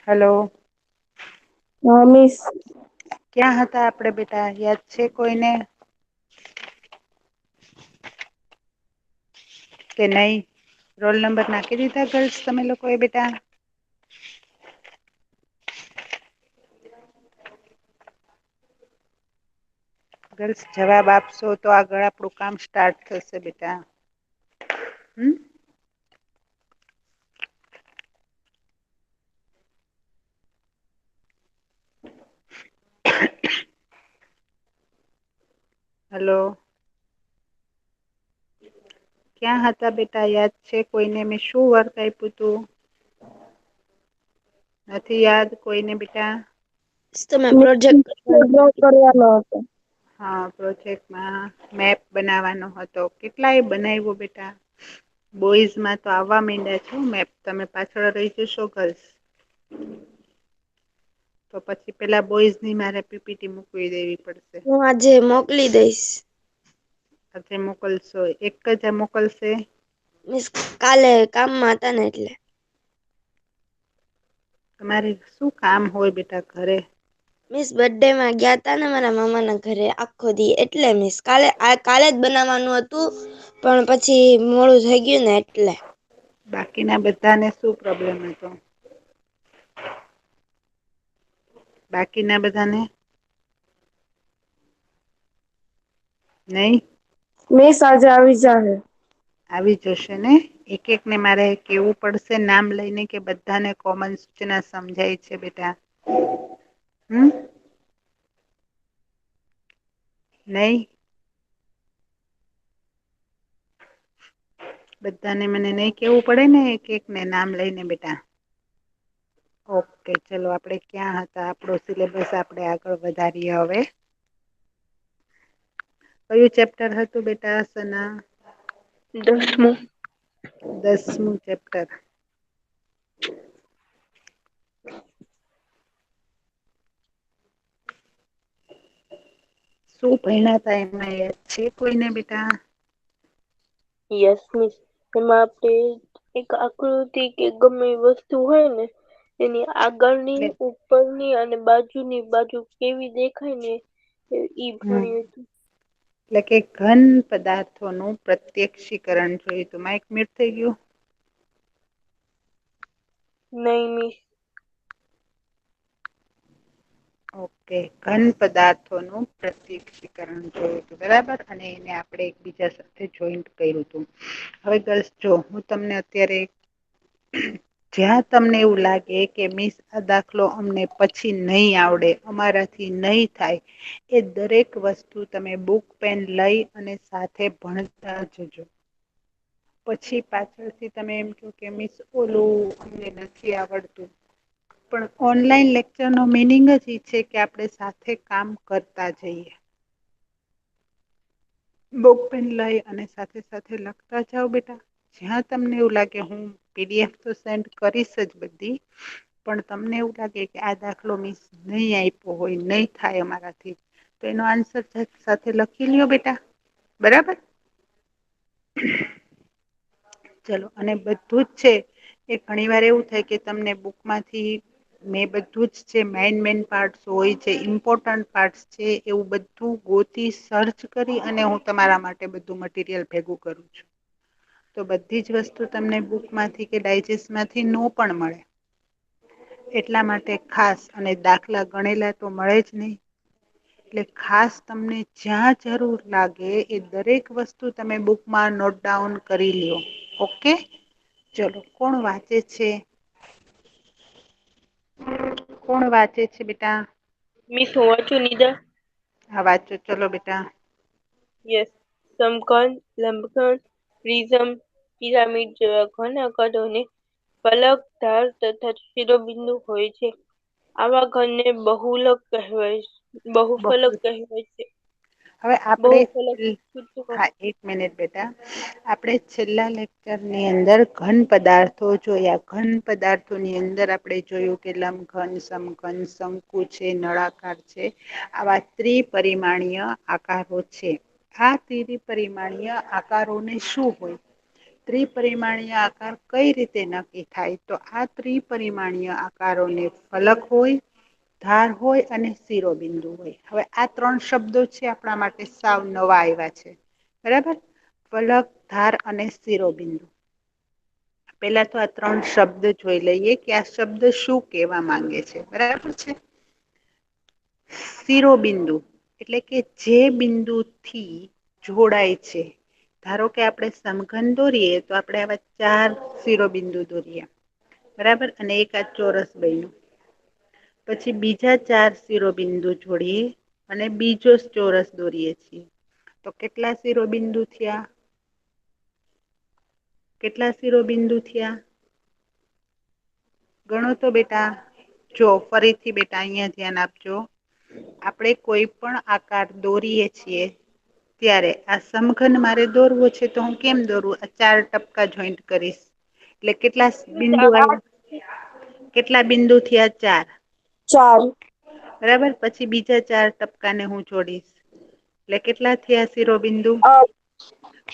Hello. હા miss. ક્યાં હતા આપડે બેટા યાદ છે કોઈને? કે નહી રોલ નંબર નાખી દીધા ગર્લ્સ તમે લોકો એ બેટા? ગર્લ્સ જવાબ આપશો તો આગળ આપણું કામ સ્ટાર્ટ થશે બેટા. હમ. હલો. ક્યાં હતા બેટા યાદ છે કોઈને મેં શું વર્ક આપ્યું તું? નથી યાદ કોઈને બેટા? તમે પ્રોજેક્ટ કરવાનો હતો. હા પ્રોજેક્ટમાં મેપ બનાવવાનો હતો કેટલા એ બનાવ્યો બેટા? બોઈઝમાં તો આવવા માંડ્યા છો મેપ તમે પાછળ રહી જશો ગર્લ્સ. તો પછી પેલા બોઈઝ ની મારે પીપીટી મૂકવી દેવી પડશે. હું આજે મોકલી દઈશ. આજે મોકલશો એક જ મોકલશે? મિસ કાલે કામમાં હતા ને એટલે. તમારે શું કામ હોય બેટા ઘરે? મિસ બર્થડે માં ગયા તા ને મારા મામા ના ઘરે આખો દી એટલે મિસ કાલે જ બનાવવાનું હતું પણ પછી મોડું થઈ ગયું ને એટલે. બાકીના બધાને શું પ્રોબ્લેમ હતો? બાકી ના બધાને? નહી. મિસ આજે આવી જાહે. આવી જશે ને? એક એક ને મારે કેવું પડશે નામ લઈને કે બધાને કોમન સૂચના સમજાય છે બેટા. હમ. નહી. બધાને મને નઈ કેવું પડે ને એક એક ને નામ લઈને બેટા. ઓકે ચલો આપડે ક્યાં હતા આપણો સિલેબસ આપણે આગળ વધારીએ હવે. કયું ચેપ્ટર હતું બેટા સના? 10મું. 10મું ચેપ્ટર. શું ભયણા હતા એમાં યાદ છે કોઈને બેટા? યસ મિસ એમાં આપણે એક આકૃતિ કે ગમે એ વસ્તુ હોય ને એની આગળની એટલે ઉપરની અને બાજુની બાજુ કેવી દેખાય ને ઈ ભણ્યું હતું. એટલે કે ઘન પદાર્થોનું પ્રત્યક્ષીકરણ જોયું તું માઈક મ્યુટ થઈ ગયું? નહી મિસ. ઓકે ઘન પદાર્થોનું પ્રત્યક્ષીકરણ જોયું હતું બરાબર અને એને આપણે એકબીજા સાથે જોઈન્ટ કર્યું હતું. હવે ગર્લ્સ જો હું તમને અત્યારે જ્યાં તમને એવું લાગે કે મિસ આ દાખલો અમને પછી નહી આવડે અમારાથી નહી થાય એ દરેક વસ્તુ તમે બુક પેન લઈ અને સાથે ભણતા જજો. પછી પાછળથી તમે એમ કો કે મિસ ઓલું અમને નથી આવડતું પણ ઓનલાઈન લેક્ચર નો મિનિંગ જ ઈ છે કે આપણે સાથે કામ કરતા જઈએ. બુક પેન લઈ અને સાથે સાથે લખતા જાવ બેટા. જ્યાં તમને એવું લાગે હું પીડીએફ તો સેન્ડ કરીશ જ બધી પણ તમને એવું લાગે કે આ દાખલો મિસ નહી આપ્યો હોય નહી થાય અમારાથી તો એનો આન્સર સાથે લખી લ્યો બેટા બરાબર. ચલો અને બધું જ છે એ ઘણી વાર એવું થાય કે તમને બુકમાંથી મેં બધું જ છે મેન પાર્ટસ હોય છે ઇમ્પોર્ટન્ટ પાર્ટસ છે એવું બધું ગોતી સર્ચ કરી અને હું તમારા માટે બધું મટીરિયલ ભેગું કરું છું. તો બધી જ વસ્તુ તમને બુકમાંથી કે ડાયજેસ્ટમાંથી નો પણ મળે. એટલા માટે ખાસ અને દાખલા ગણેલા તો મળે જ નહી. એટલે ખાસ તમને જ્યાં જરૂર લાગે એ દરેક વસ્તુ તમે બુકમાં નોટડાઉન કરી લ્યો. ઓકે ચલો કોણ વાંચે છે? કોણ વાંચે છે બેટા? મિસ હું વાંચું નિદા? હા વાંચો ચલો બેટા. યસ સમકોણ, લંબકોણ, પ્રિઝમ, પિરામિડ જેવા ઘન આકારોને પલક ધાર તથા શિરોબિંદુ હોય છે. આવા ઘનને બહુલક કહેવાય બહુફલક કહેવાય છે. હવે આપણે બહુફલક હા એક મિનિટ બેટા આપણે છેલ્લા લેક્ચરની અંદર ઘન પદાર્થો જોયા ઘન પદાર્થોની અંદર આપણે જોયું કે લંબઘન, સમઘન, શંકુ છે, નળાકાર છે આવા ત્રિપરિમાણીય આકારો છે. આ ત્રિપરિમાણીય આકારોને શું હોય? ત્રિપરિમાણીય આકાર કઈ રીતે નક્કી થાય? તો આ ત્રિપરિમાણીય આકારોને ફલક હોય, ધાર હોય અને શિરોબિંદુ હોય. હવે આ 3 શબ્દો છે આપણા માટે સાવ નવા આવ્યા છે. બરાબર, ફલક, ધાર અને શિરોબિંદુ. પેલા તો આ 3 શબ્દ જોઈ લઈએ કે આ શબ્દ શું કેવા માંગે છે. બરાબર છે. શિરોબિંદુ એટલે કે જે બિંદુથી જોડાય છે. ધારો કે આપણે સમઘન દોરીએ તો આપણે આવા 4 શિરોબિંદુ દોરીએ. બરાબર, અને એક આ ચોરસ બન્યું. પછી બીજા 4 શિરોબિંદુ જોડીએ અને બીજો ચોરસ દોરીએ છીએ. તો કેટલા શિરોબિંદુ થયા? કેટલા શિરોબિંદુ થયા? ગણો તો બેટા. જો ફરીથી બેટા અહીંયા ધ્યાન આપજો. આપણે કોઈ પણ આકાર દોરીએ છીએ ત્યારે આ સમઘન મારે દોરવો છે તો હું કેમ દોરું? આ 4 ટપકા જોઈન્ટ કરીશ. એટલે કેટલા બિંદુ આવ્યા? કેટલા બિંદુ થયા? 4. 4. બરાબર, પછી બીજા 4 ટપકાને હું જોડીશ એટલે કેટલા થયા શિરોબિંદુ? 8.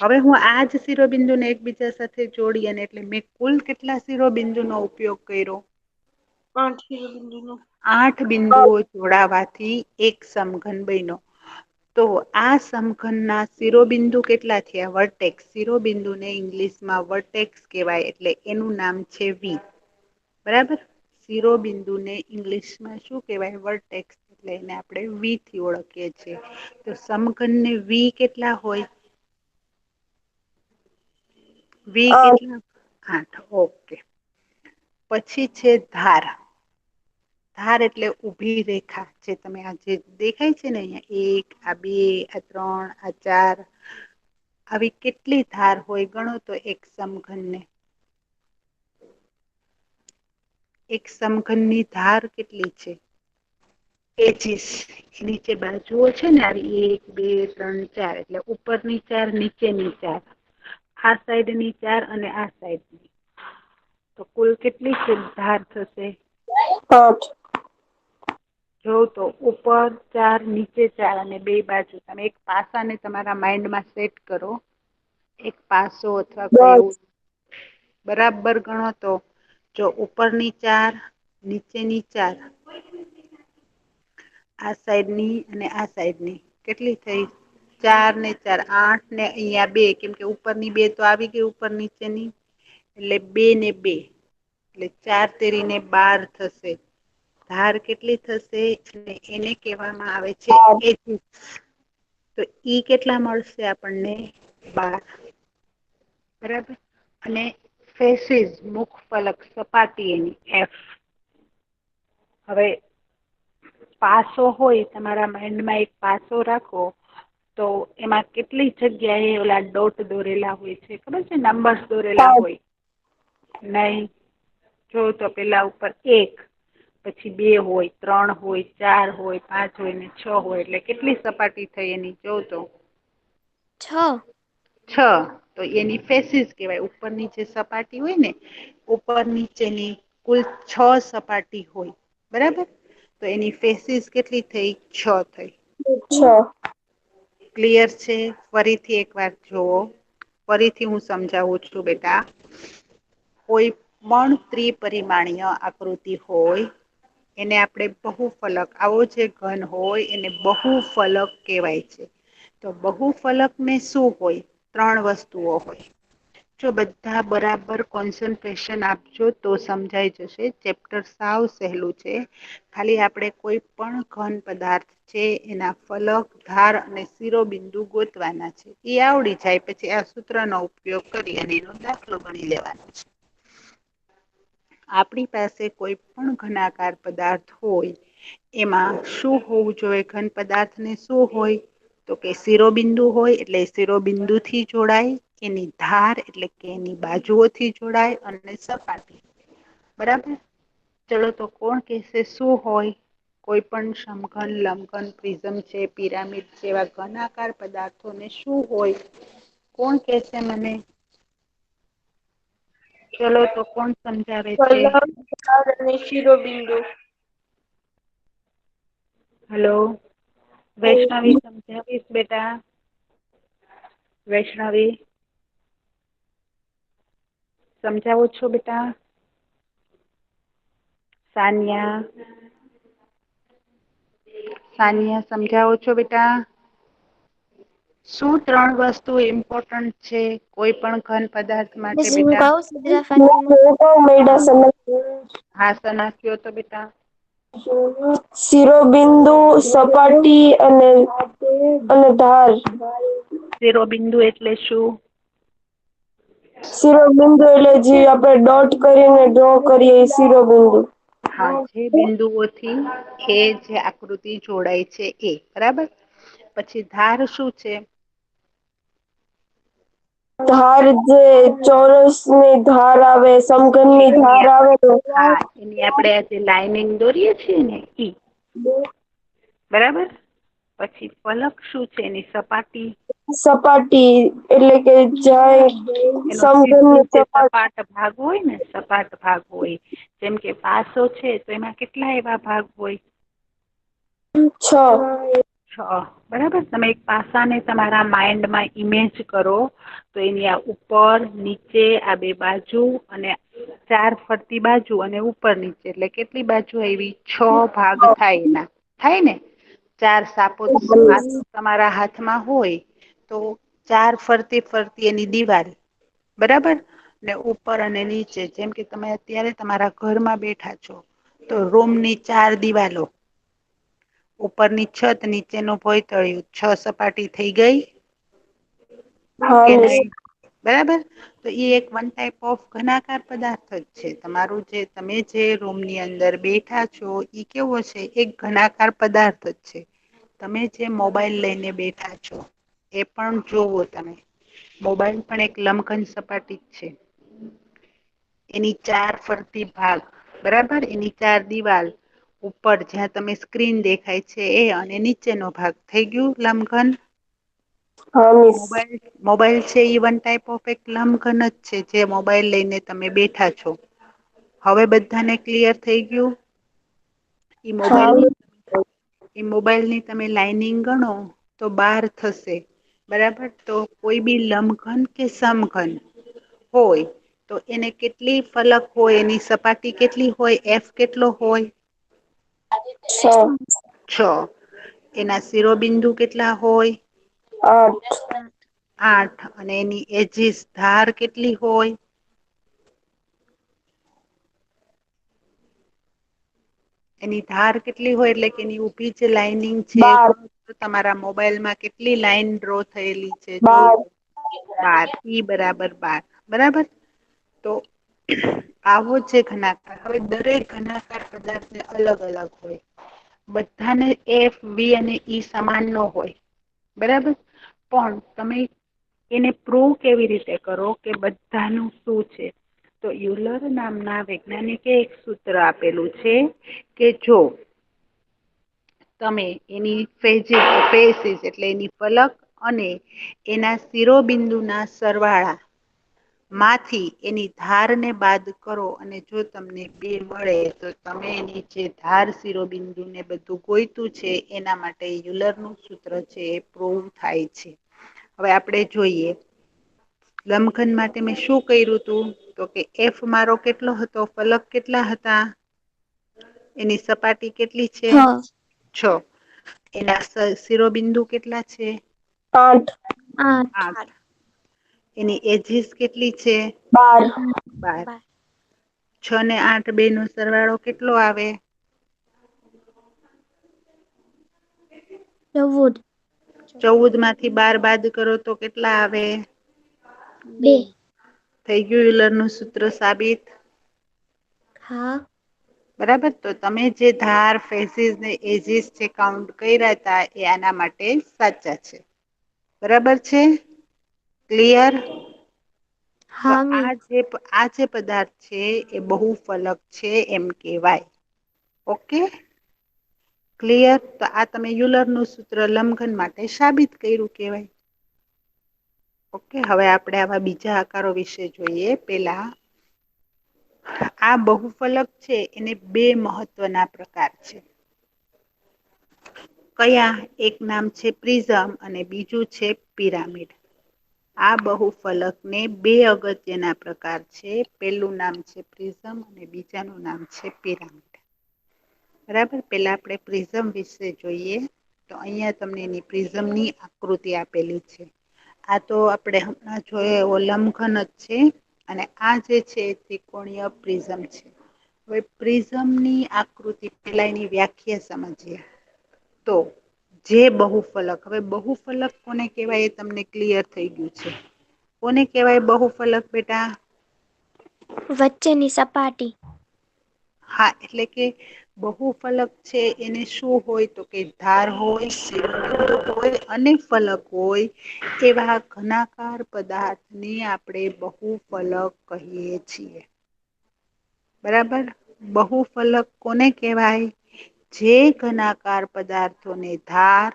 હવે હું આ જ શિરોબિંદુને એકબીજા સાથે જોડી અને એટલે મેં કુલ કેટલા શિરોબિંદુનો ઉપયોગ કર્યો? 8 શિરોબિંદુનો. 8 બિંદુઓ જોડાવાથી એક સમઘન બન્યો. તો આ સમઘનના શિરોબિંદુ કેટલા થયા? વર્ટેક્ષ. શિરોબિંદુને ઇંગ્લિશમાં વર્ટેક્ષ કહેવાય એટલે એનું નામ છે વી. બરાબર, શિરોબિંદુને ઇંગ્લિશમાં શું કહેવાય? વર્ટેક્ષ. એટલે એને આપણે વી થી ઓળખીએ છીએ. તો સમઘનને વી કેટલા હોય? વી 8. કેટલા? 8. ઓકે. પછી છે ધાર. ધાર એટલે ઊભી રેખા. જે તમે આ જે દેખાય છે ને અહીંયા 1, આ 2, આ 3, આ 4 આવી કેટલી ધાર હોય? ગણો તો એક સમઘનને. એક સમઘનની ધાર કેટલી છે? એચીસ. નીચે બાજુઓ છે ને આવી 1, 2, 3, 4 એટલે ઉપરની 4, નીચેની 4. આ સાઈડની 4 અને આ સાઈડની. તો કુલ કેટલી ધાર થશે? 8. જોવ તો ઉપર 4, નીચે 4 અને બે બાજુ. તમે એક પાસાને તમારા માઈન્ડમાં સેટ કરો. એક પાસો અથવા કોઈ 10. એવું બરાબર ગણો તો જો ઉપરની 4, નીચેની 4 આ સાઈડની અને આ સાઈડની કેટલી થઈ? 4 ને 4 8 ને અહીંયા 2 કેમ કે ઉપરની 2 તો આવી ગઈ ઉપર નીચેની એટલે 2 ને 2 એટલે 4 તેરીને 12 થશે. ધાર કેટલી થશે? અને એને કહેવામાં આવે છે 8. એચિસ. તો ઈ કેટલા મળશે આપણને? 12. બરાબર, અને ફેસીસ મુખ ફલક સપાટી એની એફ. હવે પાસો હોય તમારા માઈન્ડમાં એક પાસો રાખો તો એમાં કેટલી જગ્યાએ ઓલા ડોટ દોરેલા હોય છે ખબર છે? નંબર્સ દોરેલા 5. હોય. નહી જો તો પેલા ઉપર 1 પછી 2 હોય, 3 હોય, 4 હોય, 5 હોય ને 6 હોય એટલે કેટલી સપાટી થઈ એની જોવ તો? 6. 6. તો એની ફેસીસ કહેવાય. ઉપરની જે સપાટી હોય ને ઉપર નીચેની કુલ 6 સપાટી હોય. બરાબર, તો એની ફેસીસ કેટલી થઈ? 6 થઈ. 6. ક્લિયર છે? ફરીથી એક વાર જોવો. ફરીથી હું સમજાવું છું બેટા. કોઈ પણ ત્રિપરિમાણીય આકૃતિ હોય એને આપણે બહુ ફલક આવો જે ઘન હોય એને બહુ ફલક કહેવાય છે. તો બહુ ફલકને શું હોય? 3 વસ્તુઓ હોય. જો બધા બરાબર કોન્સન્ટ્રેશન આપજો તો સમજાઈ જશે. ચેપ્ટર સાવ સહેલું છે. ખાલી આપણે કોઈ પણ ઘન પદાર્થ છે એના ફલક, ધાર અને શિરોબિંદુ ગોતવાના છે. એ આવડી જાય પછી આ સૂત્રનો ઉપયોગ કરી અને એનો દાખલો ગણી લેવાનો છે. આપણી પાસે કોઈ પણ ઘનાકાર પદાર્થ હોય એમાં શું હોવું જોઈએ? ઘન પદાર્થને શું હોય? તો કે શિરોબિંદુ હોય એટલે શિરોબિંદુથી જોડાય. એની ધાર એટલે કે એની બાજુઓથી જોડાય અને સપાટી. બરાબર, ચલો તો કોણ કેશે શું હોય? કોઈ પણ સમઘન, લંબઘન, પ્રિઝમ છે, પિરામિડ જેવા ઘનાકાર પદાર્થોને શું હોય? કોણ કેશે મને? ચલો તો કોણ સમજાવે છે? ફલક, ધાર અને શિરોબિંદુ. હલો, વૈષ્ણવી સમજાવીશ બેટા? વૈષ્ણવી સમજાવો છો બેટા? સાનિયા, સાનિયા સમજાવો છો બેટા? શું 3 વસ્તુ ઇમ્પોર્ટન્ટ છે કોઈ પણ ઘન પદાર્થ માટે મિસ હું બેટા? કહું સજરા ફાતિમા હા સના કયો તો બેટા. શિરોબિંદુ, સપાટી અને ધાર. શિરોબિંદુ એટલે શું? શિરોબિંદુ એટલે જે આપણે ડોટ કરીને ડ્રો કરીએ એ શિરોબિંદુ. હા, જે બિંદુઓથી એ જે આકૃતિ જોડાય છે એ બરાબર. પછી ધાર શું છે? ધાર જે ચોરસ ની ધાર આવે, સમઘન ની એની ધાર આવે ને. હા એની આપણે આજે લાઈનિંગ દોરીએ છીએ ને ઈ. બરાબર. પછી ફલક શું છે એની સપાટી? સપાટી એટલે કે જાય એનો સીધું સમઘનની જે સપાટી. સપાટ ભાગ હોય ને સપાટ ભાગ હોય. જેમ કે પાસો છે તો એમાં કેટલા એવા ભાગ હોય? 6. 6 બરાબર. તમે એક પાસાને તમારા માઈન્ડમાં ઈમેજ કરો. તો એની આ ઉપર, નીચે આ 2 બાજુ અને 4 ફરતી બાજુ અને ઉપર નીચે એટલે કેટલી બાજુ આવી? 6 ભાગ થાય એના થાય ને 4 સાપો તમારા હાથમાં હોય તો 4 ફરતી ફરતી એની દિવાલ બરાબર ને ઉપર અને નીચે જેમ કે તમે અત્યારે તમારા ઘરમાં બેઠા છો. તો રૂમની 4 દિવાલો ઉપરની છત નીચેનું ભોયતળિયું 6 સપાટી થઈ ગઈ. હા કે મિસ. નહી બરાબર. તો એ એક વન ટાઈપ ઓફ ઘનાકાર પદાર્થ જ છે. તમારું જે તમે જે રૂમની અંદર બેઠા છો ઈ કેવો છે એક ઘનાકાર પદાર્થ જ છે. તમે જે મોબાઈલ લઈને બેઠા છો એ પણ જોવો તમે મોબાઈલ પણ એક લમકન સપાટી જ છે. એની 4 ફરતી ભાગ બરાબર એની 4 દિવાલ ઉપર જ્યાં તમે સ્ક્રીન દેખાય છે એ અને નીચેનો ભાગ થઈ ગયું લમઘન. હા મિસ. મોબાઈલ છે એ વન ટાઈપ ઓફ એક લમઘન જ છે જે મોબાઈલ લઈને તમે બેઠા છો. હવે બધાને ક્લિયર થઈ ગયું? હા મિસ. મોબાઈલ ની તમે લાઈનિંગ ગણો તો 12 થશે. બરાબર તો કોઈ બી લમઘન કે સમઘન હોય તો એને કેટલી ફલક હોય એની સપાટી કેટલી હોય એફ કેટલો હોય? 6. 6 એના શિરોબિંદુ કેટલા હોય? 8. 8 અને એની એજીસ ધાર કેટલી હોય? એની ધાર કેટલી હોય એટલે કે એની ઊભી જે લાઈનિંગ છે 12. તમારા મોબાઈલમાં કેટલી લાઈન ડ્રો થયેલી છે જોઈ 12. 12 ઈ બરાબર 12 બરાબર તો આવો છે ઘનાકાર હવે દરેક ઘનાકાર પદાર્થ અલગ અલગ હોય બધાને એફ બી અને ઈ સમાન ન હોય બરાબર પણ તમે એને પ્રૂવ કેવી રીતે કરો કે બધાનું શું છે તો યુલર નામના વૈજ્ઞાનિકે એક સૂત્ર આપેલું છે કે જો તમે એની એટલે એની ફલક અને એના શિરોબિંદુ ના સરવાળા માંથી એની ધારને બાદ કરો અને જો તમને બે મળે તો તમે એની જે ધાર શિરોબિંદુ ને બધું ગોઈતું છે એના માટે યુલર નું સૂત્ર છે એ પ્રૂવ થાય છે હવે આપણે જોઈએ લમઘન માટે મેં શું કર્યું તું તો કે એફ મારો કેટલો હતો ફલક કેટલા હતા એની સપાટી કેટલી છે 6 એના શિરોબિંદુ કેટલા છે 8. 8 એની એજીસ કેટલી છે 12. 12 6 ને 8 બે નો સરવાળો કેટલો આવે 14. 14 માંથી 12 બાદ કરો તો કેટલા આવે 2. થઈ ગયું હિલર નું સૂત્ર સાબિત હા બરાબર તો તમે જે ધાર ફેસીસ ને એજીસ જે કાઉન્ટ કર્યા હતા એ આના માટે સાચા છે બરાબર છે ક્લિયર તો હા મિસ આ જે પદાર્થ છે એ બહુ ફલક છે એમ કેવાય ઓકે ક્લિયર તો આ તમે યુલર નું સૂત્ર લમઘન માટે સાબિત કર્યું કેવાય ઓકે હવે આપણે આવા બીજા આકારો વિશે જોઈએ પેલા આ બહુફલક છે એને બે મહત્વના પ્રકાર છે કયા એક નામ છે પ્રિઝમ અને બીજું છે પિરામિડ આ બહુફલકને બે અગત્યના પ્રકાર છે. પેલું નામ છે પ્રિઝમ અને બીજાનું નામ છે પિરામિડ. બરાબર, પેલા આપણે પ્રિઝમ વિશે જોઈએ. તો અહિયાં તમને એની પ્રિઝમની આકૃતિ આપેલી છે. આ તો આપણે હમણાં જોઈએ એવો લંબઘન જ છે. અને આ જે છે ત્રિકોણીય પ્રિઝમ છે. હવે પ્રિઝમની આકૃતિ પેલા એની વ્યાખ્યા સમજીએ તો જે બહુફલક, હવે બહુફલક કોને કહેવાય એ તમને ક્લિયર થઈ ગયું છે. કોને કહેવાય બહુફલક બેટા? વચ્ચેની સપાટી. હા, એટલે કે બહુફલક છે એને શું હોય તો કે ધાર હોય, હોય અને ફલક હોય એવા ઘનાકાર પદાર્થને આપણે બહુફલક કહીએ છીએ. બરાબર, બહુફલક કોને કહેવાય? જે ઘનાકાર પદાર્થોને ધાર,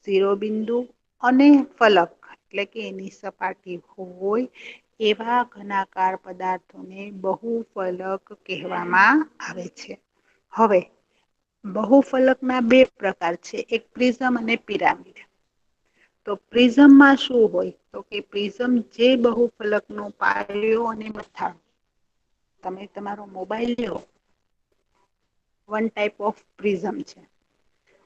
શિરોબિંદુ અને ફલક એટલે કે એની સપાટી હોય એવા ઘનાકાર પદાર્થોને બહુફલક કહેવામાં આવે છે. હવે બહુફલકના બે પ્રકાર છે, એક પ્રિઝમ અને પિરામિડ. તો પ્રિઝમમાં શું હોય તો કે પ્રિઝમ જે બહુફલકનો પાયો અને મથાળો, તમે તમારો મોબાઈલ લો, વન ટાઈપ ઓફ પ્રિઝમ છે.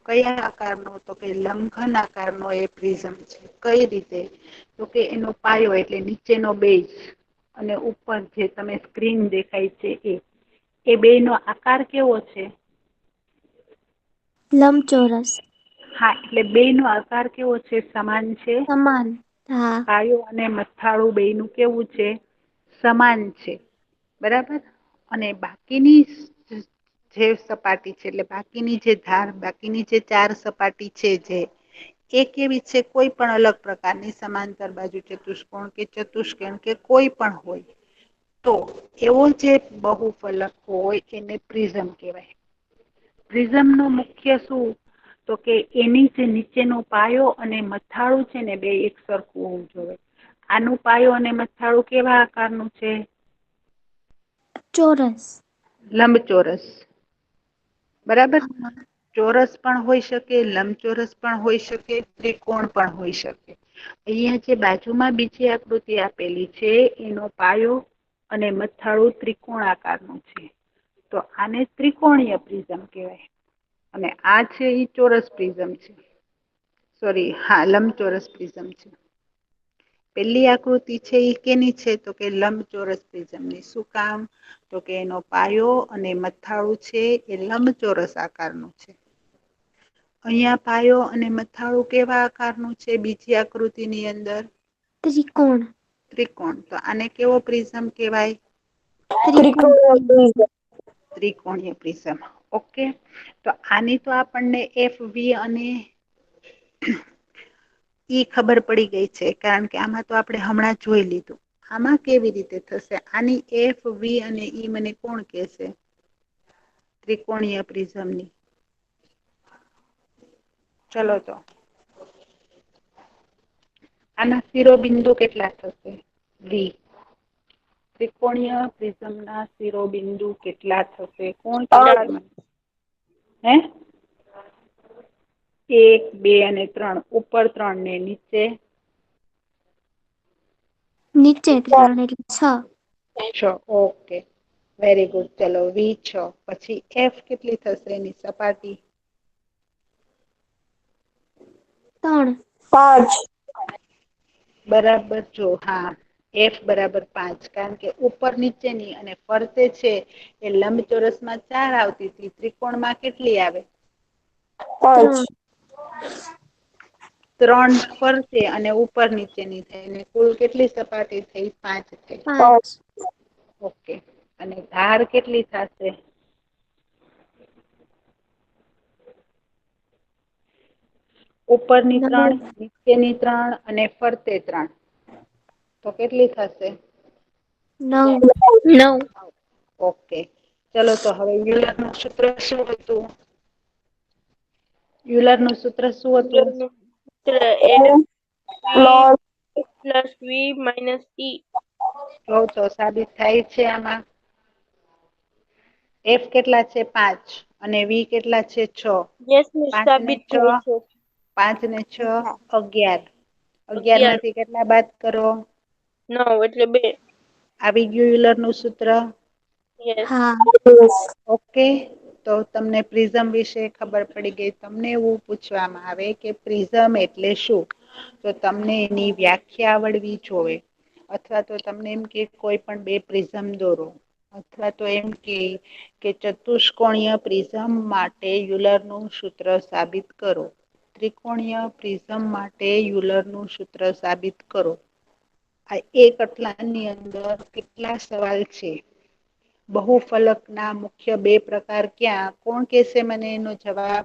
કયા આકારનો તો કે લંબઘન આકારનો એ પ્રિઝમ છે. કઈ રીતે તો કે એનો પાયો એટલે નીચેનો બેઝ અને ઉપર જે તમે સ્ક્રીન દેખાય છે એ બેયનો આકાર કેવો છે? લંબચોરસ. હા, એટલે બેયનો આકાર કેવો છે? સમાન છે. સમાન. હા. પાયો અને મથાળું બેયનું કેવું છે? સમાન છે. બરાબર, અને બાકીની જે સપાટી છે એટલે બાકીની જે ધાર, બાકીની જે ચાર સપાટી છે જે એ કેવી છે? કોઈ પણ અલગ પ્રકારની સમાંતર બાજુ ચતુષ્કોણ કે ચતુષ્કણ કે કોઈ પણ હોય તો એવો જે બહુફલક હોય એને પ્રિઝમ કહેવાય. પ્રિઝમનો મુખ્ય શું તો કે એની જે નીચેનો પાયો અને મથાળું છે ને બે એક સરખું હોવું જોઈએ. આનું પાયો અને મથાળું કેવા આકારનું છે? ચોરસ. લંબચોરસ. બરાબર, ચોરસ પણ હોઈ શકે, લંબચોરસ પણ હોઈ શકે, ત્રિકોણ પણ હોઈ શકે. અહિયાં જે બાજુમાં બીજી આકૃતિ આપેલી છે એનો પાયો અને મથાળું ત્રિકોણ આકારનું છે. તો આને ત્રિકોણીય પ્રિઝમ કહેવાય. અને આ છે ઈ ચોરસ પ્રિઝમ છે. સોરી, હા, લંબચોરસ પ્રિઝમ છે. પેલી આકૃતિ છે એ કેની છે તો કે લંબચોરસ પ્રિઝમની. શું કામ તો કે એનો પાયો અને મથાળું છે એ લંબચોરસ આકારનું છે. અહિયાં પાયો અને મથાળું કેવા આકારનું છે બીજી આકૃતિની અંદર? ત્રિકોણ. ત્રિકોણ. તો આને કેવો પ્રિઝમ કહેવાય? ત્રિકોણ. ત્રિકોણીય પ્રિઝમ. ઓકે, તો આની તો આપણને એફ વી અને ઈ ખબર પડી ગઈ છે કારણ કે આમાં તો આપણે હમણાં જોઈ લીધું. આમાં કેવી રીતે થશે? આની એફ વી અને ઈ મને કોણ કેશે? ત્રિકોણીય પ્રિઝમની. ચલો તો. આના શિરોબિંદુ કેટલા થશે? વી. ત્રિકોણીય પ્રિઝમના શિરોબિંદુ કેટલા થશે? કોણ કેશે મને? હે? 1, 2 અને 3. ઉપર 3 ને નીચે? નીચે 3 એટલે 6. 6. ઓકે. Very good. ચલો વી 6. પછી એફ કેટલી થશે એની સપાટી? 3. 5. બરાબર જો, હા. એફ બરાબર 5 કારણ કે ઉપર નીચેની અને ફરતે છે એ લંબચોરસમાં 4 આવતી હતી, ત્રિકોણમાં કેટલી આવે? 5. 3 ફરતે અને ઉપર નીચેની થઈને કુલ કેટલી સપાટી થઈ? 5 થઈ. 5. ઓકે, અને ધાર કેટલી થશે? ઉપરની 3, 9. નીચેની 3 અને ફરતે 3. તો કેટલી થશે? 9. 9. ઓકે, ચલો તો હવે યુલરનું સૂત્ર શું હતું? યુલરનું સૂત્ર શું હતું? પ્લસ વી માઇનસ ઈ. જો તો સાબિત થાય છે આમાં? એફ કેટલા છે? 5 અને વી કેટલા છે? 6. યસ, 5 ને સાબિત 6, થાય છે. 5 ને 6, 11. 11 માંથી કેટલા બાદ કરો? 9 એટલે 2. આવી ગયું યુલરનું સૂત્ર? યસ. હા. ઓકે. તો તમને પ્રિઝમ વિશે ખબર પડી ગઈ. તમને એવું પૂછવામાં આવે કે પ્રિઝમ એટલે શું? તો તમને એની વ્યાખ્યા આવડવી જોવે. અથવા તો તમને એમ કે કોઈ પણ 2 પ્રિઝમ દોરો. અથવા તો એમ કે ચતુષ્કોણીય પ્રિઝમ માટે યુલરનું સૂત્ર સાબિત કરો. ત્રિકોણીય પ્રિઝમ માટે યુલરનું સૂત્ર સાબિત કરો. આ એક અટલાની અંદર કેટલા સવાલ છે? બહુફલકના મુખ્ય 2 પ્રકાર ક્યાં? કોણ કેશે મને એનો જવાબ?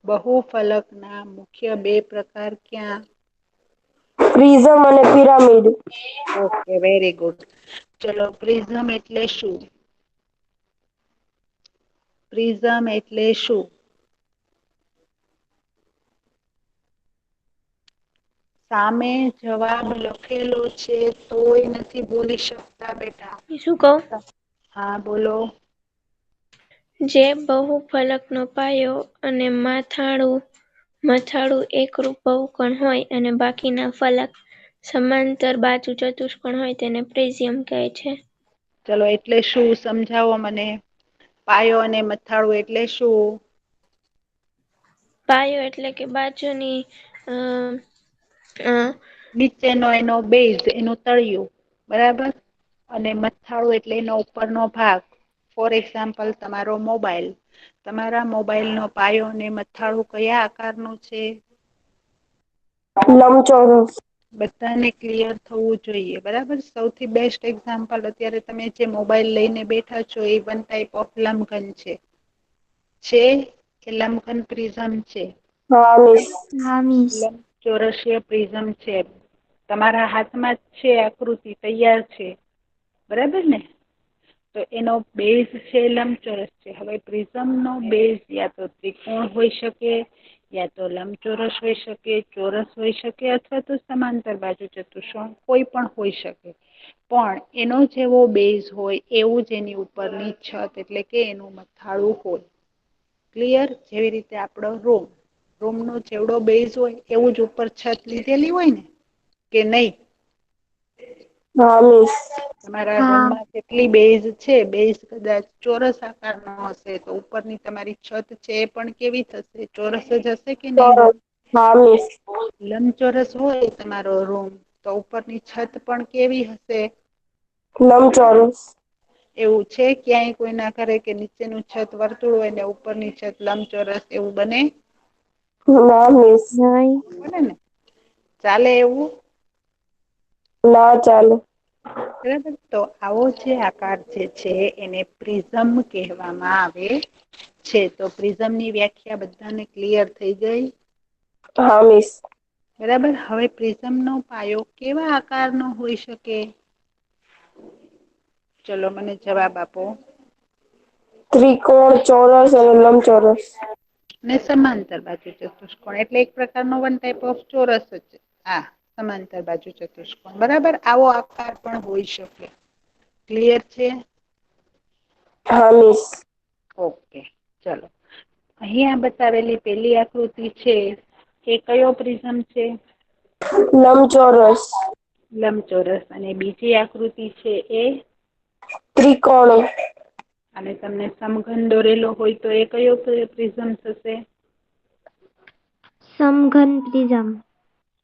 બહુફલકના મુખ્ય 2 પ્રકાર ક્યાં? પ્રિઝમ અને પિરામિડ. Okay very good. ચલો પ્રિઝમ એટલે શું? પ્રિઝમ એટલે શું? સામે જવાબ લખેલો છે તોય નથી બોલી શકતા બેટા. શું કહું? હા બોલો. જે બહુફલકનો પાયો અને મથાળું એકરૂપ બહુકોણ હોય અને બાકીના ફલક સમાંતર બાજુ ચતુષ્કોણ હોય તેને પ્રિઝમ કહે છે. ચલો એટલે શું સમજાવો મને? પાયો અને મથાળું એટલે શું? પાયો એટલે કે બાજુની નીચેનો એનો બેઝ એનું તળિયું બરાબર. અને મથાળું એટલે એનો ઉપરનો ભાગ. ફોર એક્ઝામ્પલ તમારો મોબાઈલ. તમારા મોબાઈલનો પાયો અને મથાળું કયા આકારનું છે? લંબચોરસ. બધાને ક્લિયર થવું જોઈએ બરાબર. સૌથી બેસ્ટ એક્ઝામ્પલ અત્યારે તમે જે મોબાઈલ લઈને બેઠા છો એ વન ટાઈપ ઓફ લંબઘન છે. છે કે લંબઘન પ્રિઝમ છે? હા મિસ. હા મિસ. લંબચોરસીય પ્રિઝમ છે. તમારા હાથમાં જ છે આકૃતિ તૈયાર છે બરાબર ને? તો એનો બેઝ છે લંબચોરસ છે. હવે પ્રિઝમનો બેઝ યા તો ત્રિકોણ હોઈ શકે, યા તો લંબચોરસ હોઈ શકે, ચોરસ હોઈ શકે અથવા તો સમાંતર બાજુ ચતુષ્કોણ કોઈ પણ હોઈ શકે. પણ એનો જેવો બેઝ હોય એવું જ એની ઉપરની છત એટલે કે એનું મથાળું હોય. ક્લિયર? જેવી રીતે આપણો રૂમનો જેવડો બેઝ હોય એવું જ ઉપર છત લીધેલી હોય ને કે નહીં? હા મિસ. તમારા હા. રૂમમાં કેટલી બેઝ છે? બેઝ કદાચ ચોરસ આકારનો હશે તો ઉપરની તમારી છત છે એ પણ કેવી થશે? ચોરસ જ હશે કે નહીં ચોરસ. હોય? હા મિસ. લંબચોરસ હોય તમારો રૂમ તો ઉપરની છત પણ કેવી હશે? લંબચોરસ. એવું છે ક્યાંય કોઈના ઘરે કે નીચેનું છત વર્તુળ હોય ને ઉપરની છત લંબચોરસ એવું બને? ના મિસ. નહીં. બને ને? ચાલે એવું? ના ચાલે. બરાબર. તો આવો જે આકાર જે છે એને પ્રિઝમ કહેવામાં આવે છે. તો પ્રિઝમની વ્યાખ્યા બધાને ક્લિયર થઈ ગઈ? હા મિસ. બરાબર. હવે પ્રિઝમનો પાયો કેવા આકારનો હોઈ શકે? ચલો મને જવાબ આપો. ત્રિકોણ, ચોરસ અને લંબચોરસ. ને સમાંતર બાજુ ચતુષ્કોણ એટલે એક પ્રકારનો વન ટાઈપ ઓફ ચોરસ જ છે. હા સમાંતર બાજુ ચતુષ્કોણ બરાબર. આવો આકાર પણ હોઈ શકે. ક્લિયર છે? હા મિસ. ઓકે ચલો. અહીંયા બતાવેલી પેલી આકૃતિ છે એ કયો પ્રિઝમ છે? લંબચોરસ. લંબચોરસ. અને બીજી આકૃતિ છે એ? ત્રિકોણ. અને તમને સમઘન દોરેલો હોય તો એ કયો પ્રિઝમ થશે? સમઘન પ્રિઝમ.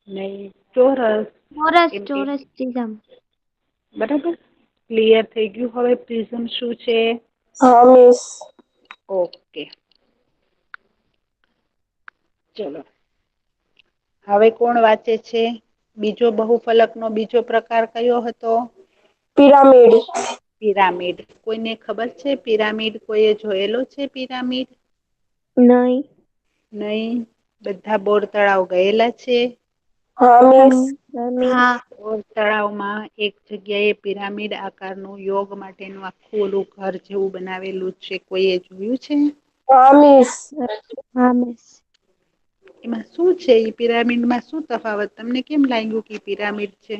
નહીં ચોરસ. કેમ કે ચોરસ પ્રિઝમ. બરાબર. ક્લિયર થઈ ગયું હવે પ્રિઝમ શું છે? હા મિસ. ઓકે. ચલો. હવે કોણ વાંચે છે? બીજો બહુફલકનો બીજો પ્રકાર કયો હતો? પિરામિડ. પિરામિડ. કોઈને ખબર છે પિરામિડ કોઈએ જોયેલો છે પિરામિડ? નહીં. નહીં. બધા બોર તળાવ ગયેલા છે? હા મિસ. હા. તળાવમાં એક જગ્યાએ પિરામિડ આકારનું યોગ માટેનું આખું ઓલું ઘર જેવું બનાવેલું છે કોઈ એ જોયું છે? હા મિસ. હા મિસ. એમાં શું છે એ પિરામિડમાં શું તફાવત તમને કેમ લાગ્યું કે પિરામિડ છે?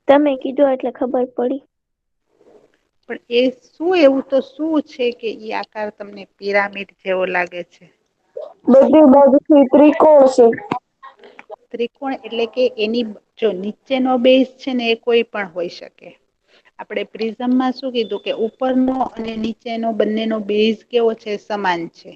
તમે કીધું એટલે ખબર પડી. પણ એ શું એવું તો શું છે કે ઈ આકાર તમને પિરામિડ જેવો લાગે છે? બધી બાજુથી ત્રિકોણ છે. ત્રિકોણ એટલે કે એની જો નીચેનો બેઝ છે ને એ કોઈ પણ હોઈ શકે. આપણે પ્રિઝમમાં શું કીધું કે ઉપરનો અને નીચેનો બંનેનો બેઝ કેવો છે? સમાન છે.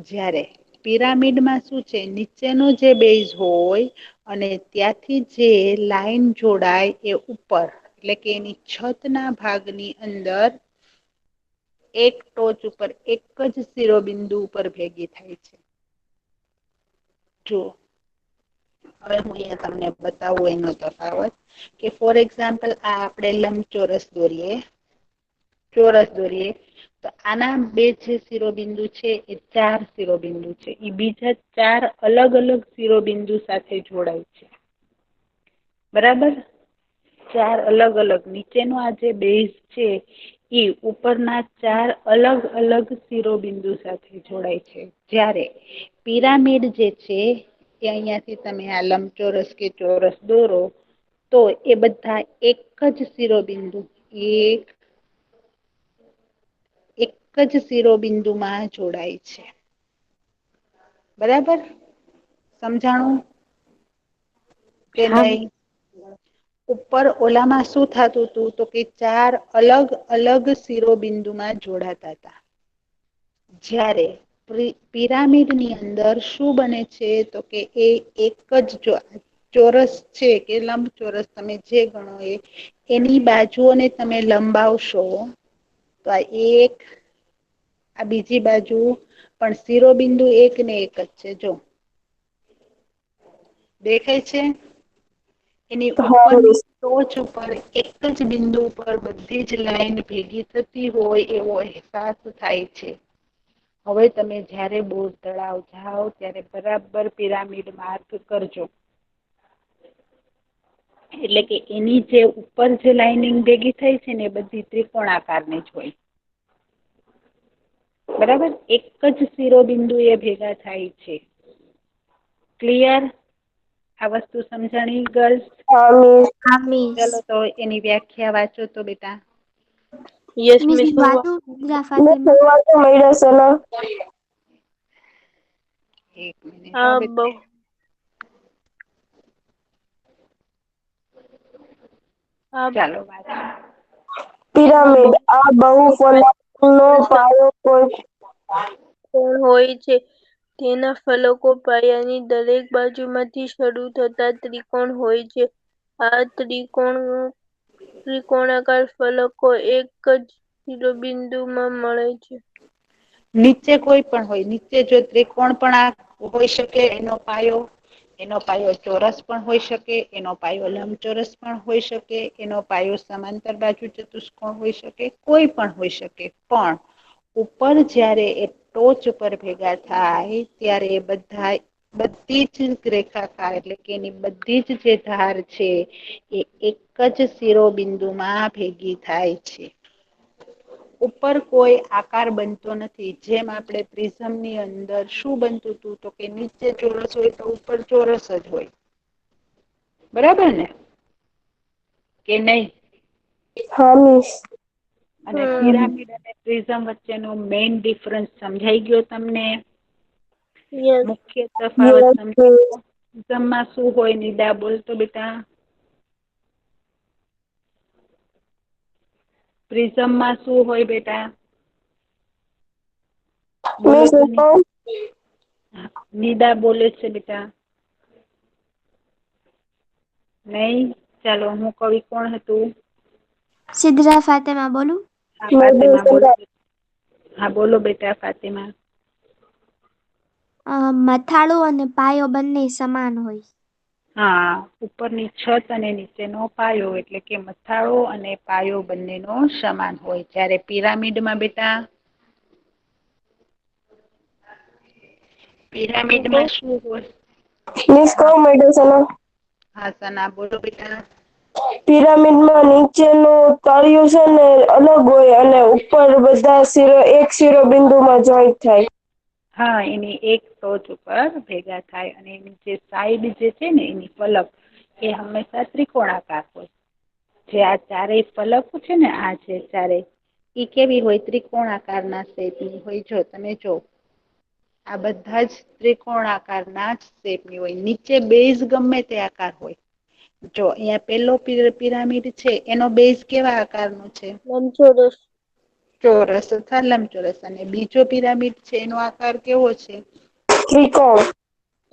જ્યારે પિરામિડમાં શું છે? નીચેનો જે બેઝ હોય અને ત્યાંથી જે લાઈન જોડાય એ ઉપર એટલે કે એની છતના ભાગની અંદર એક ટોચ ઉપર એક જ શિરોબિંદુ ઉપર ભેગી થાય છે. જુઓ હવે હું અહીંયા તમને બતાવું એનો તફાવત કે ફોર એક્ઝામ્પલ આ આપણે લંબચોરસ દોરીએ ચોરસ દોરીએ તો આના બે જે શિરોબિંદુ છે એ 4 શિરોબિંદુ છે એ બીજા 4 અલગ અલગ શિરોબિંદુ સાથે જોડાય છે. બરાબર 4 અલગ અલગ નીચેનો આ જે બેઝ છે એ ઉપરના 4 અલગ અલગ શિરોબિંદુ સાથે જોડાય છે. જ્યારે પિરામિડ જે છે એ અહિયાંથી તમે આ લંબચોરસ કે ચોરસ દોરો તો એ બધા એક જ શિરોબિંદુ એક જ શિરોબિંદુમાં જોડાય છે. બરાબર સમજાણું કે હા નહી? ઉપર ઓલામાં શું થતું હતું તો કે 4 અલગ અલગ શિરોબિંદુમાં જોડાતા હતા. જ્યારે પિરામિડની અંદર શું બને છે તો કે એ એક જ ચોરસ છે કે લંબચોરસ તમે જે ગણો એ એની બાજુઓને તમે લંબાવશો તો આ એક આ બીજી બાજુ પણ શિરોબિંદુ એક ને એક જ છે જો દેખાય છે એની હા ઉપરની મિસ. ટોચ ઉપર એક જ બિંદુ પર બધી જ લાઈન ભેગી થતી હોય એવો અહેસાસ થાય છે. હવે તમે જયારે બોર તળાવ જાઓ ત્યારે બરાબર પિરામિડ માર્ક કરજો. એટલે કે એની જે ઉપર જે લાઈનિંગ ભેગી થઈ છે ને એ બધી ત્રિકોણ આકારની જ હોય. બરાબર એક જ શિરોબિંદુ એ ભેગા થાય છે. ક્લિયર આ વસ્તુ સમજાણી ગર્લ્સ? હા મિસ. હા મિસ. ચલો તો એની વ્યાખ્યા વાંચો તો બેટા. યસ મિસ મિસ હું હું વાંચું મેં ફાતિમા? સવારે મળ્યા છે ને. એક મિનિટ હો આ બહુ બેટા. આ ચાલો વાંચો. બહુ પિરામિડ આ બહુફલકનો પાયો કોઈ કોણ હોય છે? તેના ફલકો પાયાની દરેક બાજુમાંથી શરૂ થતા ત્રિકોણ હોય છે. આ ત્રિકોણાકાર ફલકો એક જ શિરોબિંદુમાં મળે છે. નીચે કોઈ પણ હોય નીચે જો ત્રિકોણ પણ આ હોઈ શકે એનો પાયો ચોરસ પણ હોઈ શકે, એનો પાયો લંબચોરસ પણ હોઈ શકે, એનો પાયો સમાંતર બાજુ ચતુષ્કોણ હોઈ શકે, કોઈ પણ હોઈ શકે પણ ઉપર જ્યારે એ ટોચ ઉપર ભેગા થાય ત્યારે એ બધી જ રેખાકાર એટલે કે એની બધી જ જે ધાર છે એ એક જ શિરોબિંદુમાં ભેગી થાય છે. ઉપર કોઈ આકાર બનતો નથી જેમ આપણે પ્રિઝમની અંદર શું બનતું હતું તો કે નીચે ચોરસ હોય તો ઉપર ચોરસ જ હોય. બરાબર ને કે નહી? હા મિસ. અને પિરામિડ અને પ્રિઝમ વચ્ચેનો મેઈન ડિફરન્સ સમજાઈ ગયો તમને? યસ મુખ્ય તફાવત યસ સમજી મિસ. ગયો? પ્રિઝમમાં શું હોય નિદા બોલતો બેટા? પ્રિઝમમાં શું હોય બેટા? બોલો મિસ તો હું કહું? નિદા બોલે છે બેટા. નહી ચાલો હું કવિ કોણ હતું? સિદ્ધરા ફાતેમા બોલું? હા ફાતેમા બોલો. મેં હા બોલો બેટા ફાતેમા. મથાળું અને પાયો બંને સમાન હોય. હા ઉપરની છત અને નીચેનો પાયો એટલે કે મથાળો અને પાયો બંનેનો સમાન હોય. જ્યારે પિરામિડમાં બેટા પિરામિડમાં શું હોય? મિસ હા કહું મેડિસન? હા સના બોલો બેટા. પિરામિડમાં નીચેનું તળિયું છે ને અલગ હોય અને ઉપર બધા એક શિરોબિંદુમાં જોઈન્ટ થાય. હા એની એક ટોચ ઉપર ભેગા થાય અને એની જે સાઈડ જે છે ને એની ફલક એ હંમેશા ત્રિકોણાકાર હોય. જે આ ચારેય ફલકો છે ને આ છે ચારેય ઈ કેવી હોય ત્રિકોણ આકારના શેપની હોય જો તમે જો આ બધા જ ત્રિકોણ આકારના જ શેપની હોય નીચે બેઝ ગમે તે આકાર હોય જો અહીંયા પેલો પિરામિડ છે એનો બેઝ કેવા આકારનો છે લંબચોરસ ચોરસ અથવા લંબચોરસ અને બીજો પિરામિડ છે એનો આકાર કેવો છે ત્રિકોણ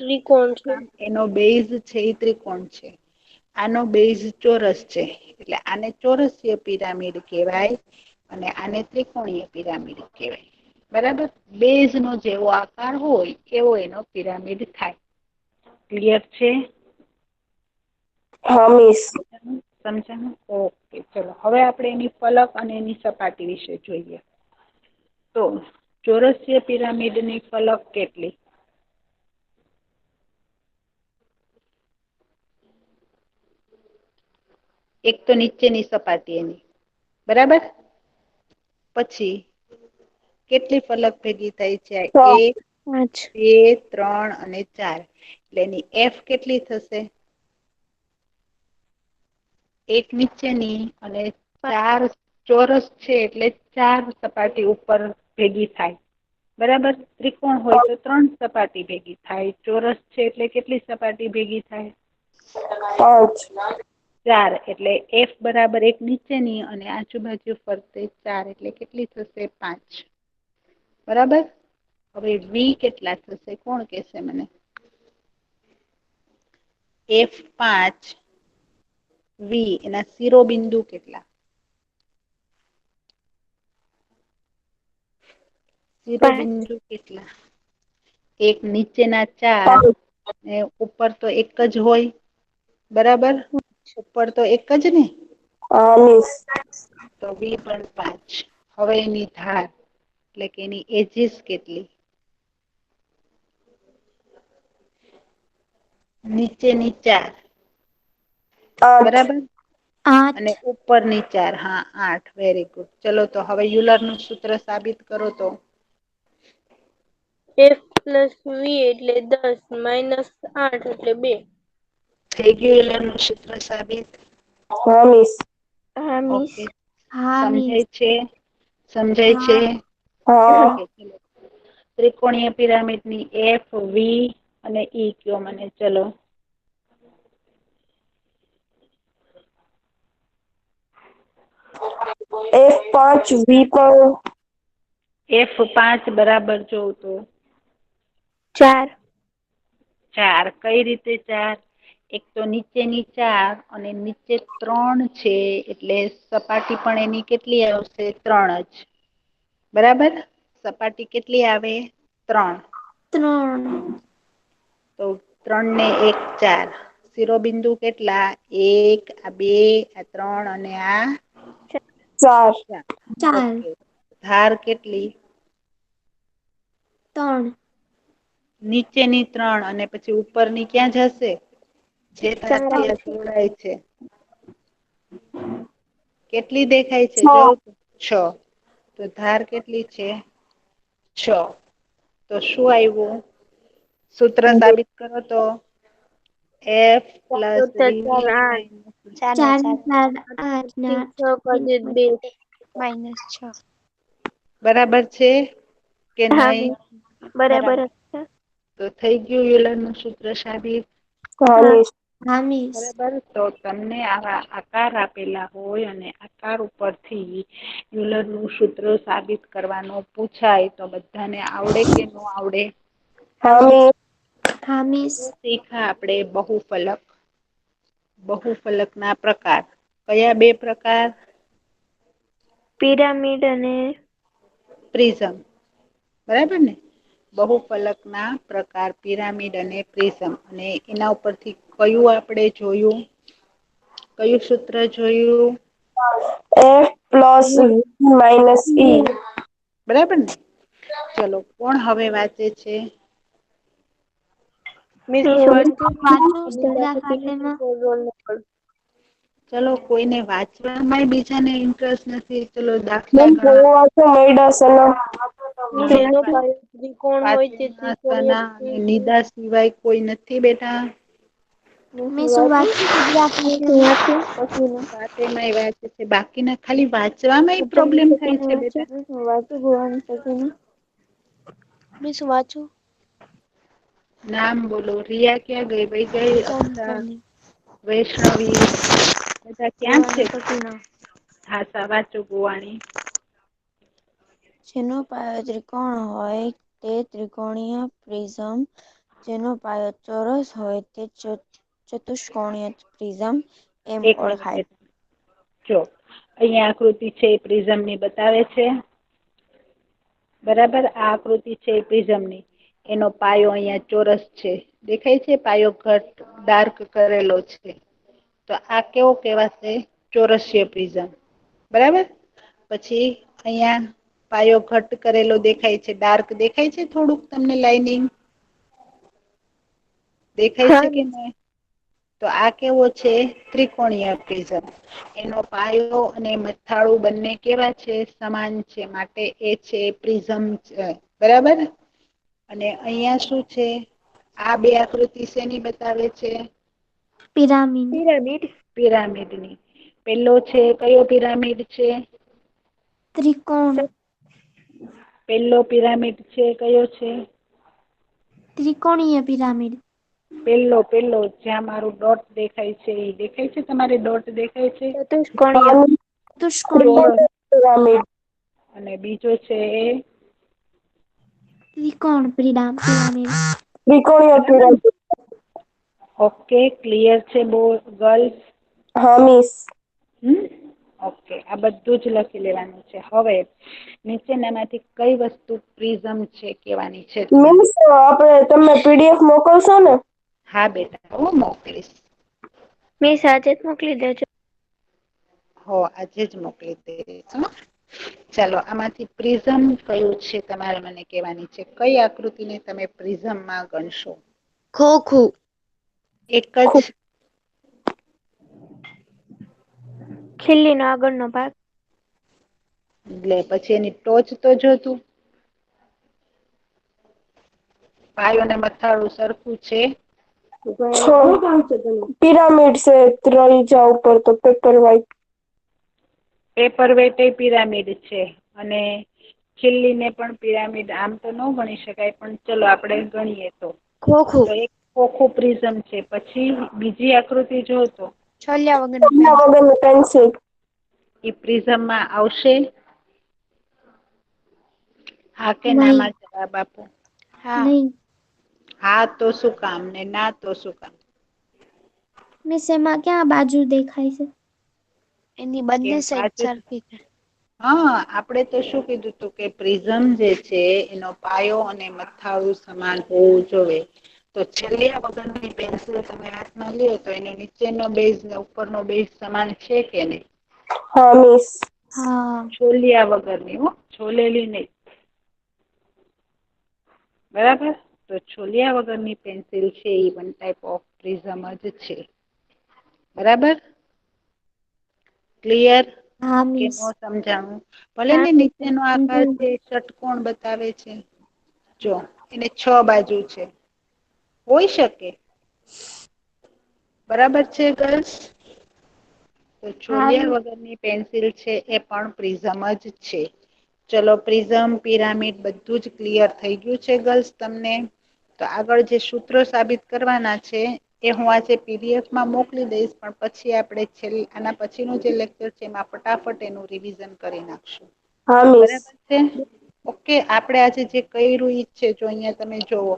ત્રિકોણ છે એનો બેઝ છે એ ત્રિકોણ છે આનો બેઝ ચોરસ છે એટલે આને ચોરસીય પિરામિડ કહેવાય અને આને ત્રિકોણીય પિરામિડ કહેવાય બરાબર બેઝ નો જેવો આકાર હોય એવો એનો પિરામિડ થાય ક્લિયર છે હા મિસ સમજાણું ઓકે ચલો હવે આપણે એની ફલક અને એની સપાટી વિશે જોઈએ તો ચોરસીય પિરામિડની ફલક કેટલી એક તો નીચેની સપાટી એની બરાબર પછી કેટલી ફલક ભેગી થાય છે છ એક 5 બે 3 અને 4 એટલે એની એફ કેટલી થશે એક નીચેની અને 4 ચોરસ છે એટલે 4 સપાટી ઉપર ભેગી થાય બરાબર ત્રિકોણ હોય તો 3 સપાટી ભેગી થાય ચોરસ છે એટલે કેટલી સપાટી ભેગી થાય 5 4 એટલે એફ બરાબર એક નીચેની અને આજુબાજુ ફરતે 4 એટલે કેટલી થશે 5 બરાબર હવે વી કેટલા થશે કોણ કેશે મને F5 વી એના શિરોબિંદુ કેટલા શિરોબિંદુ કેટલા એક નીચેના 4 ને ઉપર તો એક જ હોય બરાબર ઉપર તો એક જ ને હા મિસ તો વી પણ 5 હવે એની ધાર એટલે કે એની એજીસ કેટલી નીચેની 4 8 બરાબર અને 8 ઉપરની 4 હા 8 વેરી ગુડ ચલો તો હવે યુલર નું સૂત્ર સાબિત કરો તો એફ પ્લસ વી એટલે 10 માઇનસ 8 એટલે 2 થઈ ગયું યુલર નું સૂત્ર સાબિત હા મિસ હા મિસ ઓકે હા મિસ સમજાય છે સમજાય છે હા હા ઓકે ચલો ત્રિકોણીય પિરામિડ ની એફ વી અને ઈ કયો મને ચલો F5 V5 F5 બરાબર જોઉં તો 4 4 કઈ રીતે 4 એક તો નીચેની 4 અને નીચે 3 છે એટલે સપાટી પણ એની કેટલી આવશે 3 જ બરાબર સપાટી કેટલી આવે 3 3 તો 3 ને 1 4 શિરોબિંદુ કેટલા 1 આ 2 આ 3 અને આ 4 ઓકે ધાર કેટલી 3 નીચેની 3 અને પછી ઉપરની ક્યાં જશે જે ધારથી 4 આ જોડાય છે કેટલી દેખાય છે 6 જો 6 તો ધાર કેટલી છે 6 તો શું આવ્યું સૂત્ર સાબિત કરો તો એફ પ્લસ વી 8 માઇનસ 4 4 8 ને 6 8 ભાગ્યા 2 -6 બરાબર છે કે હા નહી મિસ બરાબર જ છે તો થઈ ગયું યુલર નું સૂત્ર સાબિત હા મિસ હા મિસ બરાબર તો તમને આવા આકાર આપેલા હોય અને આકાર ઉપરથી યુલર નું સૂત્ર સાબિત કરવાનું પૂછાય તો બધાને આવડે કે ન આવડે હા મિસ હા મિસ શીખા આપણે બહુ ફલક ના પ્રકાર કયા બે પ્રકાર પિરામિડ અને પ્રિઝમ બરાબર ને બહુ ફલક ના પ્રકાર પિરામિડ અને પ્રિઝમ અને એના ઉપરથી કયું આપણે જોયું કયું સૂત્ર જોયું F+V-E બરાબર ને ચલો કોણ હવે વાંચે છે મિસ હું વાંચું સદા ફાતેમાં ચલો કોઈને વાંચવામાં બીજાને ઇન્ટરેસ્ટ નથી ચલો મેં દાખલા ગણવા જોવા તો મળ્યા છે ને જેનો પાયો ત્રિકોણ હોય તે ત્રિકોણીય અને નિદા સિવાય કોઈ નથી બેટા મેં શું વાંચું બીજા ફાટેમાં ફાતેમાં વાંચે છે, બાકીના ખાલી વાંચવામાં પ્રોબ્લેમ થાય છે બેટા. મેં શું વાંચું? નામ બોલો. રિયા ક્યાં ગઈ? વઈ ગઈ? અક્ષા, કંપની વૈષ્ણવી બધા ક્યાં છે? ગોવાની પટીના હા વાંચો ગોવાણી. જેનો પાયો ત્રિકોણ હોય તે ત્રિકોણીય પ્રિઝમ, જેનો પાયો ચોરસ હોય તે ચતુષ્કોણીય પ્રિઝમ એમ એક મિનિટ ઓળખાય. બેટા. જો અહીંયા આકૃતિ છે એ પ્રિઝમ ની બતાવે છે. બરાબર, આ આકૃતિ છે પ્રિઝમની. એનો પાયો અહિયાં ચોરસ છે, દેખાય છે? પાયો ઘટ ડાર્ક કરેલો છે. તો આ કેવો કેવાશે? ચોરસીય પ્રિઝમ. બરાબર, પછી અહિયાં પાયો ઘટ કરેલો દેખાય છે, ડાર્ક દેખાય છે થોડુંક તમને લાઈનિંગ? દેખાય છે કે નહી? તો આ કેવો છે? ત્રિકોણીય પ્રિઝમ. એનો પાયો અને મથાળું બંને કેવા છે? સમાન છે, માટે એ છે પ્રિઝમ છે. બરાબર, અને અહિયાં શું છે? આ બે આકૃતિ શેની બતાવે છે? પિરામિડ પિરામિડની. પેલો છે કયો પિરામિડ છે? ત્રિકોણ પેલો પિરામિડ છે કયો છે? ત્રિકોણીય પિરામિડ. પેલો જ્યાં મારું ડોટ દેખાય છે એ દેખાય છે તમારે? ડોટ દેખાય છે? ચતુષ્કોણીય ચતુષ્કોણીય ચોરસ. અને બીજો છે એ ત્રિકોણ પિરામિડ. ત્રિકોણીય બરાબર ને? પિરામિડ. ઓકે, ક્લિયર છે ગર્લ્સ? હા મિસ. ઓકે, આ બધું જ લખી લેવાનું છે. હવે નીચેનામાંથી કઈ વસ્તુ પ્રિઝમ છે કેવાની છે તમારે? મિસ આપણે તમે પીડીએફ મોકલશો ને? હા બેટા, હું મોકલીશ. મિસ આજે જ મોકલી દેજો. હો, આજે જ મોકલી દઈશ હો. ચાલો, આમાંથી પ્રિઝમ કયું છે તમારે મને કહેવાની છે. કઈ આકૃતિને તમે પ્રિઝમમાં ગણશો? ખોખું. એક જ. ખીલ્લીનો આગળનો ભાગ. એટલે પછી એની ટોચ તો જોતું. પાયો અને મથાળું સરખું છે? પિરામિડ છે ત્રિજ્યા ઉપર તો પેપર વાઇટ. પેપર વેટ એ પિરામિડ છે, અને ખીલ્લીને પણ પિરામિડ આમ તો ન ગણી શકાય, પણ ચલો આપણે ગણીએ તો. ખોખું. તો એક ખોખું પ્રિઝમ છે. પછી બીજી આકૃતિ જોવ તો છોલિયા વગરનું પેન. વગરનું પેન્સિલ. એ પ્રિઝમમાં આવશે? હા કે ના નહીં માં જવાબ આપો. હા. નહીં હા તો શું કામ? ને ના તો શું કામ? મિસ એમાં ક્યાં બાજુ દેખાય છે? એની બંને કેમ સાઈડ બાજુ સરખી છે. હા, આપડે તો શું કીધું તું કે પ્રિઝમ જે છે એનો પાયો અને મથાળું સમાન હોવું જોવે. તો છેલ્યા વગરની પેન્સિલ તમે હાથમાં લ્યો તો એનો નીચેનો બેઝ ને ઉપરનો બેઝ સમાન છે કે નહી? હા મિસ. હા. છોલિયા વગરની હો, છોલેલી નહી. બરાબર, તો છોલિયા વગરની પેન્સિલ છે એ વન ટાઈપ ઓફ પ્રિઝમ જ છે. બરાબર, ક્લિયર? હા કે મિસ નો સમજાણું? ભલે હા ને મિસ નીચેનો આકાર સમજાયું. છે ષટકોણ બતાવે છે. જો એને 6 બાજુ છે, હોય શકે? બરાબર છે ગર્લ્સ? તો હા છોલિયા મિસ વગરની પેન્સિલ છે એ પણ પ્રિઝમ જ છે. ચલો, પ્રિઝમ, પિરામિડ બધું જ ક્લિયર થઈ ગયું છે ગર્લ્સ તમને? તો આગળ જે સૂત્રો સાબિત કરવાના છે એ હું આજે પીડીએફમાં મોકલી દઈશ, પણ પછી આપણે આના પછીનું જે લેક્ચર છે એમાં ફટાફટ એનું રિવિઝન કરી નાખશું. હા મિસ. બરાબર છે? ઓકે, આપણે આજે જે કર્યું ઈ છે, જો અહિયાં તમે જોવો.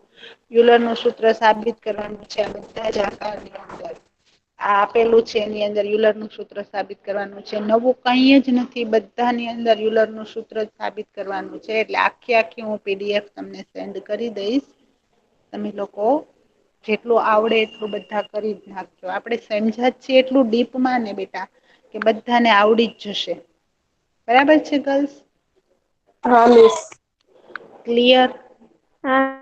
યુલરનું સૂત્ર સાબિત કરવાનું છે આ બધા જ આકારની અંદર. આ આપેલું છે એની અંદર યુલરનું સૂત્ર સાબિત કરવાનું છે. નવું કંઈ જ નથી, બધાની અંદર યુલરનું સૂત્ર સાબિત કરવાનું છે. એટલે આખી હું પીડીએફ તમને સેન્ડ કરી દઈશ. તમે લોકો જેટલું આવડે એટલું બધા કરી જ નાખજો. આપણે સમજ્યા જ છીએ એટલું ડીપમાં ને બેટા, કે બધાને આવડી જ જશે. બરાબર છે ગર્લ્સ? હા મિસ. ક્લિયર? હા.